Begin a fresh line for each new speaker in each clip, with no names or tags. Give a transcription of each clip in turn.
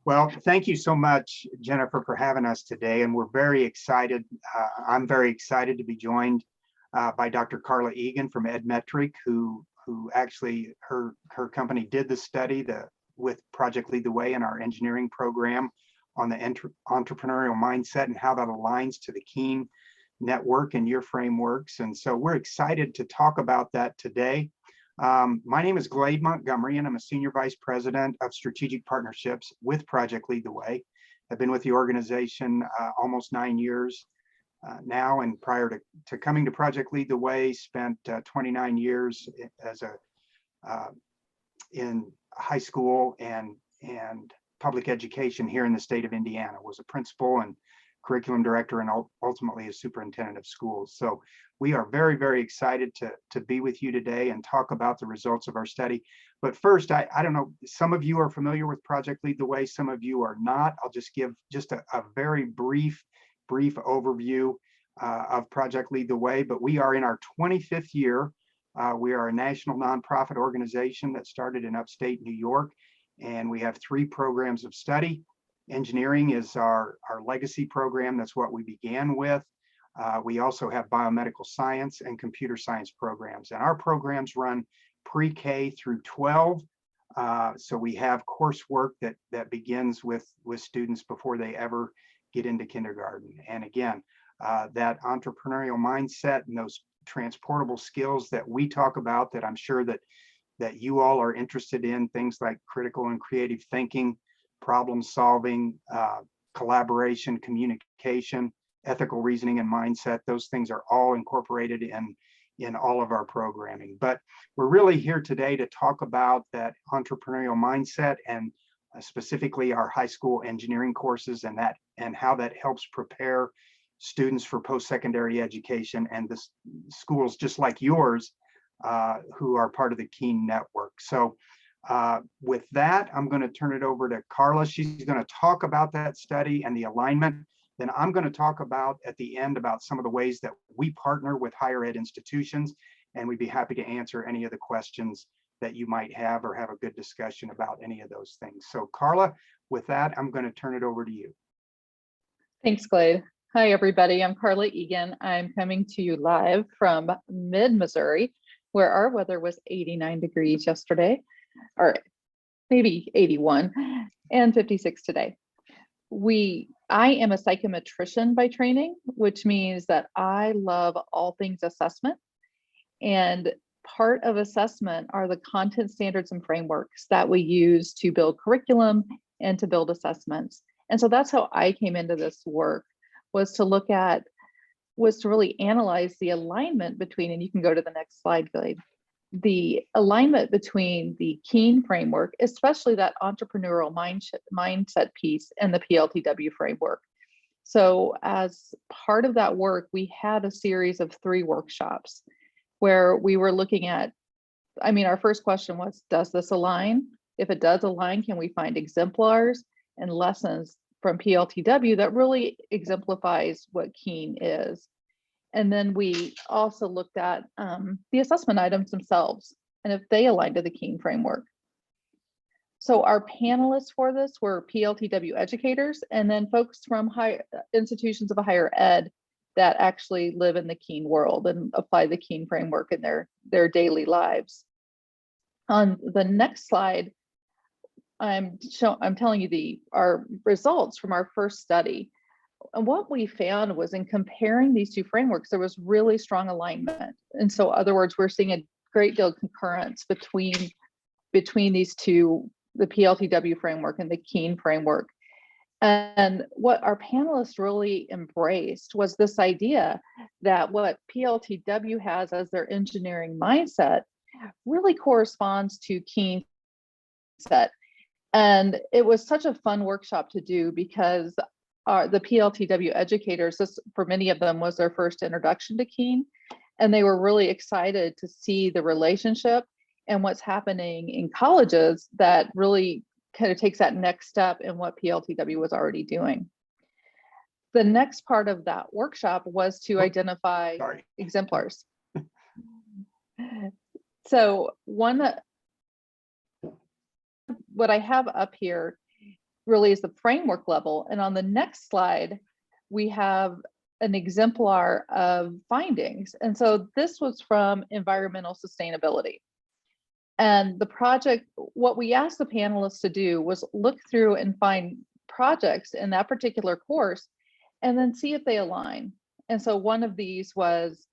Well, thank you so much, Jennifer, for having us today. And we're very excited. I'm very excited to be joined by Dr. Carla Egan from Edmetric, who actually her company did the study with Project Lead the Way in our engineering program on the entrepreneurial mindset and how that aligns to the Keen network and your frameworks. And so we're excited to talk about that today. My name is Glade Montgomery, and I'm a Senior Vice President of Strategic Partnerships with Project Lead the Way. I've been with the organization almost 9 years now, and prior to coming to Project Lead the Way, spent 29 years as in high school and public education here in the state of Indiana. Was a principal and curriculum director and ultimately a superintendent of schools. So we are very, very excited to be with you today and talk about the results of our study. But first, I don't know, some of you are familiar with Project Lead the Way, some of you are not. I'll just give just a very brief overview of Project Lead the Way, but we are in our 25th year. We are a national nonprofit organization that started in upstate New York, and we have 3 programs of study. Engineering is our legacy program. That's what we began with. We also have biomedical science and computer science programs, and our programs run pre-K through 12. So we have coursework that begins with students before they ever get into kindergarten. And again, that entrepreneurial mindset and those transportable skills that we talk about, that I'm sure that you all are interested in, things like critical and creative thinking, problem solving, collaboration, communication, ethical reasoning, and mindset. Those things are all incorporated in all of our programming. But we're really here today to talk about that entrepreneurial mindset and specifically our high school engineering courses and how that helps prepare students for post-secondary education and the schools just like yours who are part of the Keen network. So with that, I'm going to turn it over to Carla. She's going to talk about that study and the alignment. Then I'm going to talk about at the end about some of the ways that we partner with higher ed institutions, and we'd be happy to answer any of the questions that you might have or have a good discussion about any of those things. So Carla, with that, I'm going to turn it over to you.
Thanks, Glade. Hi, everybody. I'm Carla Egan. I'm coming to you live from mid-Missouri, where our weather was 89 degrees yesterday, or maybe 81, and 56 today. I am a psychometrician by training, which means that I love all things assessment. And part of assessment are the content standards and frameworks that we use to build curriculum and to build assessments. And so that's how I came into this work, was to really analyze the alignment between, and you can go to the next slide, Glade, the alignment between the Keen framework, especially that entrepreneurial mindset piece, and the PLTW framework. So as part of that work, we had a series of 3 workshops where we were looking at, our first question was, does this align? If it does align, can we find exemplars and lessons from PLTW that really exemplifies what Keen is? And then we also looked at the assessment items themselves and if they align to the Keen framework. So our panelists for this were PLTW educators and then folks from institutions of higher ed that actually live in the Keen world and apply the Keen framework in their daily lives. On the next slide, I'm telling you our results from our first study. And what we found was, in comparing these 2 frameworks, there was really strong alignment. And so, in other words, we're seeing a great deal of concurrence between these 2, the PLTW framework and the Keen framework. And what our panelists really embraced was this idea that what PLTW has as their engineering mindset really corresponds to Keen set. And it was such a fun workshop to do because the PLTW educators, this for many of them was their first introduction to Keen, and they were really excited to see the relationship and what's happening in colleges that really kind of takes that next step in what PLTW was already doing. The next part of that workshop was to identify exemplars. So what I have up here really is the framework level. And on the next slide, we have an exemplar of findings. And so this was from environmental sustainability. And the project, what we asked the panelists to do was look through and find projects in that particular course and then see if they align. And so one of these was,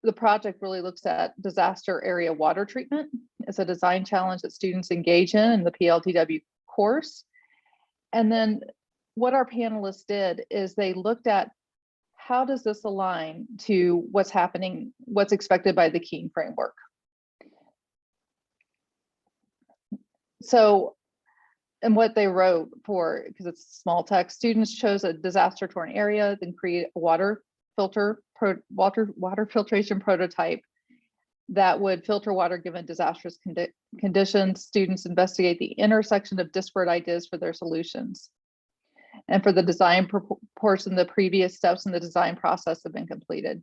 the project really looks at disaster area water treatment. It's a design challenge that students engage in the PLTW course. And then what our panelists did is they looked at, how does this align to what's happening, what's expected by the Keene framework? So, and what they wrote for, because it's small text, students chose a disaster torn area, then create a water filtration prototype that would filter water given disastrous conditions. Students investigate the intersection of disparate ideas for their solutions. And for the design portion, the previous steps in the design process have been completed.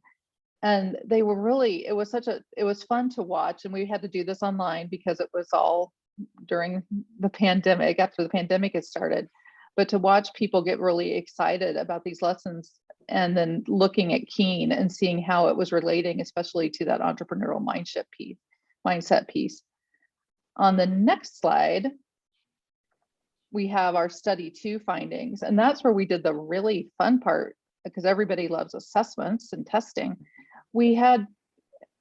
And they were really, it was fun to watch. And we had to do this online because it was all during the pandemic, after the pandemic had started. But to watch people get really excited about these lessons and then looking at Keene and seeing how it was relating, especially to that entrepreneurial mindset piece. On the next slide, we have our study 2 findings, and that's where we did the really fun part, because everybody loves assessments and testing. We had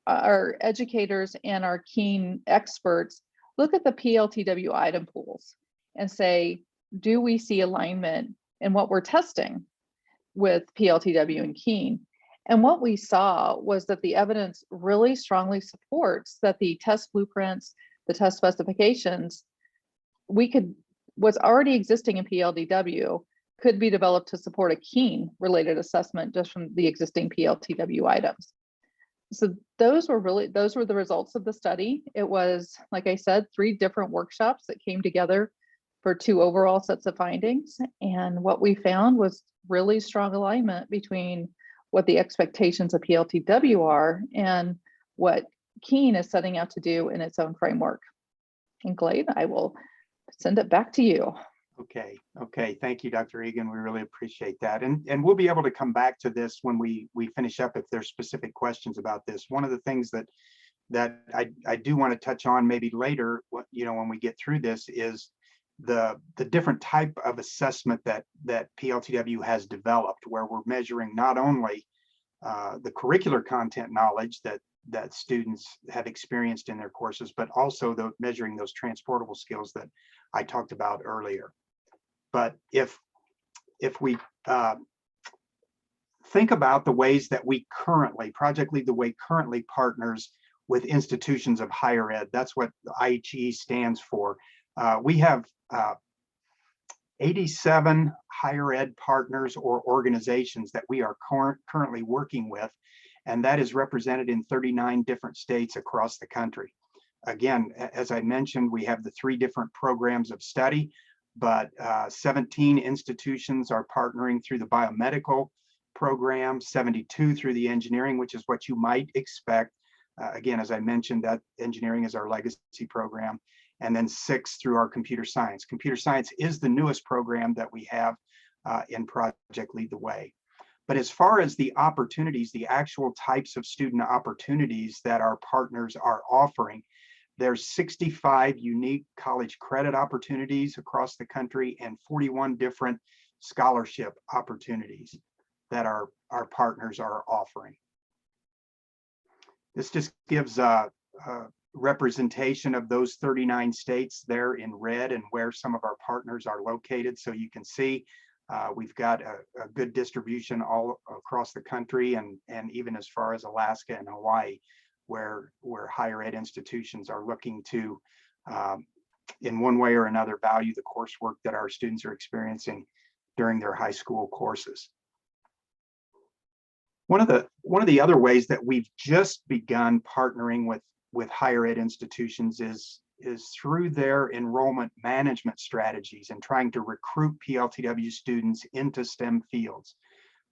our educators and our Keene experts look at the PLTW item pools and say, do we see alignment in what we're testing with PLTW and Keene? And what we saw was that the evidence really strongly supports that the test blueprints, the test specifications, what's already existing in PLTW could be developed to support a Keene related assessment just from the existing PLTW items. So those were the results of the study. It was, like I said, 3 different workshops that came together for 2 overall sets of findings. And what we found was really strong alignment between what the expectations of PLTW are and what Keene is setting out to do in its own framework. And Glade, I will send it back to you.
Okay. Thank you, Dr. Egan. We really appreciate that. And we'll be able to come back to this when we finish up if there's specific questions about this. One of the things that I do want to touch on maybe later, when we get through this, is the different type of assessment that PLTW has developed, where we're measuring not only the curricular content knowledge that students have experienced in their courses, but also measuring those transportable skills that I talked about earlier. But if we think about the ways that we currently, Project Lead the Way currently partners with institutions of higher ed, that's what the IHE stands for. We have 87 higher ed partners or organizations that we are currently working with, and that is represented in 39 different states across the country. Again, as I mentioned, we have the 3 different programs of study, but 17 institutions are partnering through the biomedical program, 72 through the engineering, which is what you might expect. Again, as I mentioned, that engineering is our legacy program, and then 6 through our computer science. Computer science is the newest program that we have in Project Lead the Way. But as far as the opportunities, the actual types of student opportunities that our partners are offering, there's 65 unique college credit opportunities across the country and 41 different scholarship opportunities that our partners are offering. This just gives a representation of those 39 states there in red and where some of our partners are located. So you can see we've got a good distribution all across the country, and even as far as Alaska and Hawaii, where higher ed institutions are looking to, in one way or another, value the coursework that our students are experiencing during their high school courses. One of the other ways that we've just begun partnering with higher ed institutions is through their enrollment management strategies and trying to recruit PLTW students into STEM fields.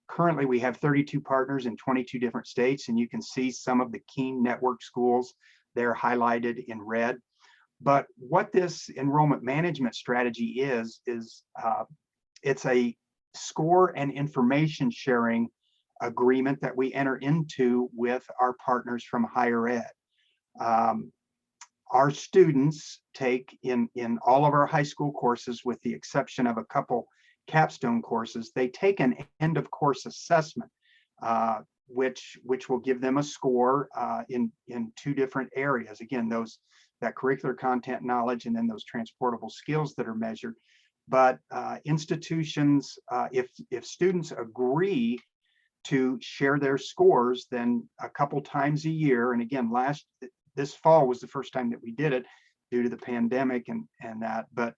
Currently, we have 32 partners in 22 different states, and you can see some of the Keene network schools there highlighted in red. But what this enrollment management strategy is it's a score and information sharing agreement that we enter into with our partners from higher ed. Our students take in all of our high school courses, with the exception of a couple capstone courses, they take an end of course assessment, which will give them a score in two different areas. Again, that curricular content knowledge, and then those transportable skills that are measured. But institutions, if students agree to share their scores, then a couple times a year, and again, this fall was the first time that we did it due to the pandemic and that, but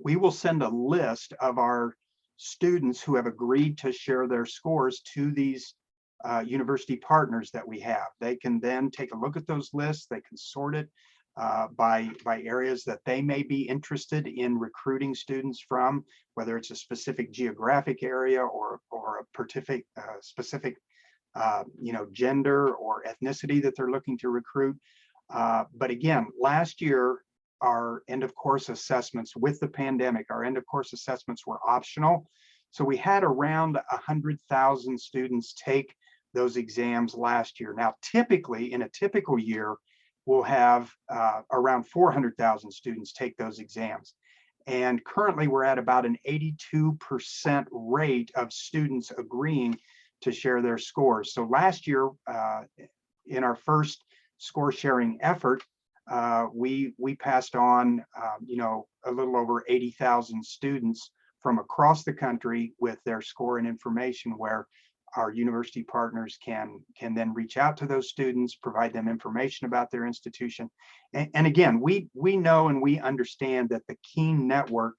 we will send a list of our students who have agreed to share their scores to these university partners that we have. They can then take a look at those lists. They can sort it by areas that they may be interested in recruiting students from, whether it's a specific geographic area or a specific gender or ethnicity that they're looking to recruit. But again, last year, our end of course assessments, with the pandemic, our end of course assessments were optional. So we had around 100,000 students take those exams last year. Now, typically, in a typical year, we'll have around 400,000 students take those exams. And currently, we're at about an 82% rate of students agreeing to share their scores. So last year, in our first score sharing effort, we passed on a little over 80,000 students from across the country with their score and information, where our university partners can then reach out to those students, provide them information about their institution. And again, we know and we understand that the Keene Network,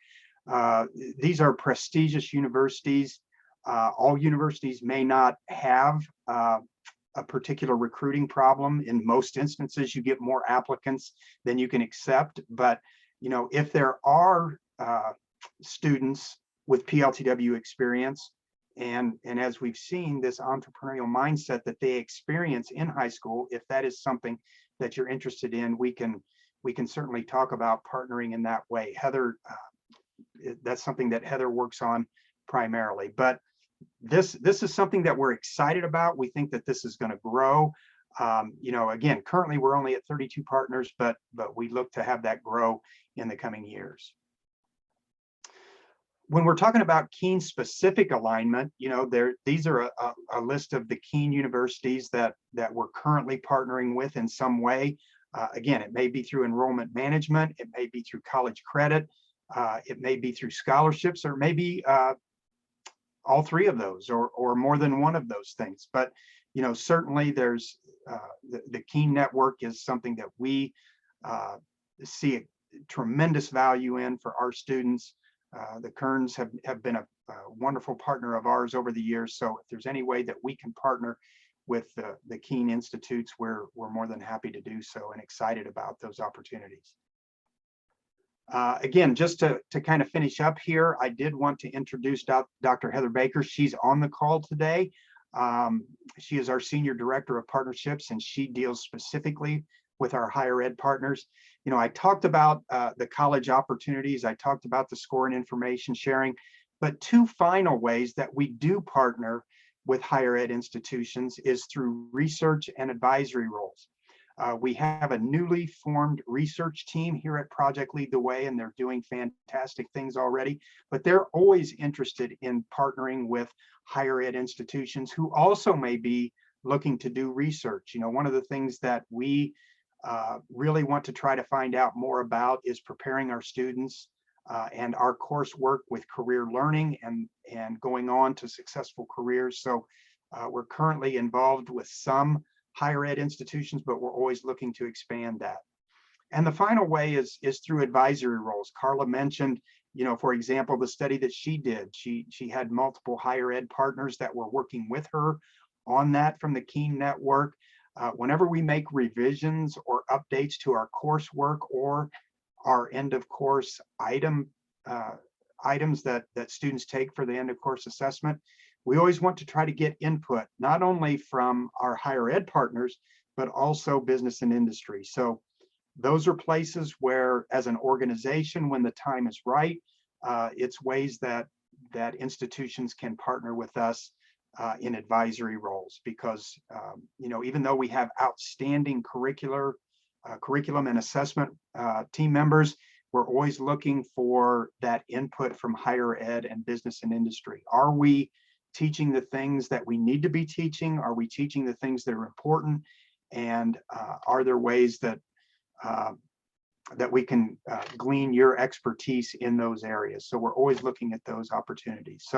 these are prestigious universities. All universities may not have a particular recruiting problem. In most instances, you get more applicants than you can accept. But if there are students with PLTW experience, and as we've seen, this entrepreneurial mindset that they experience in high school, if that is something that you're interested in, we can certainly talk about partnering in that way. Heather, that's something that Heather works on primarily. But this is something that we're excited about. We think that this is going to grow. Again, currently we're only at 32 partners, but we look to have that grow in the coming years. When we're talking about Keene specific alignment, these are a list of the Keene universities that we're currently partnering with in some way. Again, it may be through enrollment management, it may be through college credit, it may be through scholarships, or maybe all three of those, or more than one of those things. But certainly there's the Keene Network is something that we see a tremendous value in for our students. The Kerns have been a wonderful partner of ours over the years. So if there's any way that we can partner with the Keene Institutes, we're more than happy to do so, and excited about those opportunities. Again, just to kind of finish up here, I did want to introduce Dr. Heather Baker. She's on the call today. She is our Senior Director of Partnerships, and she deals specifically with our higher ed partners. I talked about the college opportunities. I talked about the score and information sharing, but two final ways that we do partner with higher ed institutions is through research and advisory roles. We have a newly formed research team here at Project Lead the Way, and they're doing fantastic things already, but they're always interested in partnering with higher ed institutions who also may be looking to do research. One of the things that we really want to try to find out more about is preparing our students and our coursework with career learning and going on to successful careers. So we're currently involved with some higher ed institutions, but we're always looking to expand that. And the final way is through advisory roles. Carla mentioned, for example, the study that she did. She had multiple higher ed partners that were working with her on that from the Keene Network. Whenever we make revisions or updates to our coursework or our end of course items that students take for the end of course assessment, we always want to try to get input, not only from our higher ed partners, but also business and industry. So those are places where, as an organization, when the time is right, it's ways that institutions can partner with us in advisory roles, because even though we have outstanding curriculum and assessment team members, we're always looking for that input from higher ed and business and industry. Are we teaching the things that we need to be teaching? Are we teaching the things that are important? And are there ways that we can glean your expertise in those areas? So we're always looking at those opportunities. So